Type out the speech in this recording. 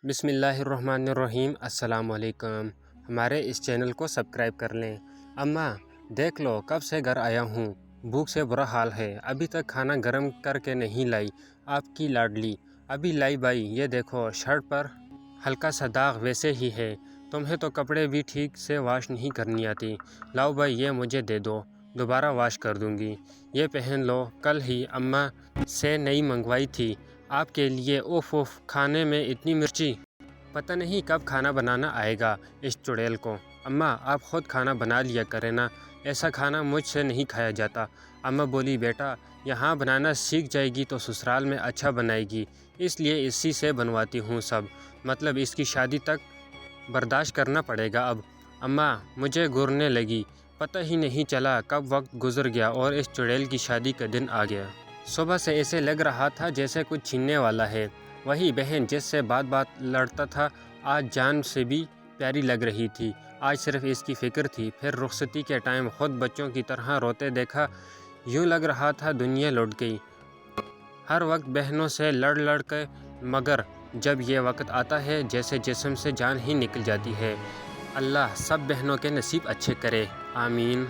بسم اللہ الرحمن الرحیم۔ السلام علیکم۔ ہمارے اس چینل کو سبسکرائب کر لیں۔ اماں دیکھ لو کب سے گھر آیا ہوں، بھوک سے برا حال ہے، ابھی تک کھانا گرم کر کے نہیں لائی آپ کی لاڈلی۔ ابھی لائی بھائی، یہ دیکھو شرٹ پر ہلکا سا داغ ویسے ہی ہے، تمہیں تو کپڑے بھی ٹھیک سے واش نہیں کرنی آتی۔ لاؤ بھائی یہ مجھے دے دو، دوبارہ واش کر دوں گی۔ یہ پہن لو، کل ہی اماں سے نئی منگوائی تھی آپ کے لیے۔ اوف اوف، کھانے میں اتنی مرچی، پتہ نہیں کب کھانا بنانا آئے گا اس چڑیل کو۔ اماں آپ خود کھانا بنا لیا کریں نا، ایسا کھانا مجھ سے نہیں کھایا جاتا۔ اماں بولی بیٹا یہاں بنانا سیکھ جائے گی تو سسرال میں اچھا بنائے گی، اس لیے اسی سے بنواتی ہوں سب، مطلب اس کی شادی تک برداشت کرنا پڑے گا اب۔ اماں مجھے گھورنے لگی، پتہ ہی نہیں چلا کب وقت گزر گیا اور اس چڑیل کی شادی کا دن آ گیا۔ صبح سے ایسے لگ رہا تھا جیسے کچھ چھیننے والا ہے۔ وہی بہن جس سے بات بات لڑتا تھا آج جان سے بھی پیاری لگ رہی تھی۔ آج صرف اس کی فکر تھی۔ پھر رخصتی کے ٹائم خود بچوں کی طرح روتے دیکھا، یوں لگ رہا تھا دنیا لٹ گئی۔ ہر وقت بہنوں سے لڑ لڑ کے، مگر جب یہ وقت آتا ہے جیسے جسم سے جان ہی نکل جاتی ہے۔ اللہ سب بہنوں کے نصیب اچھے کرے، آمین۔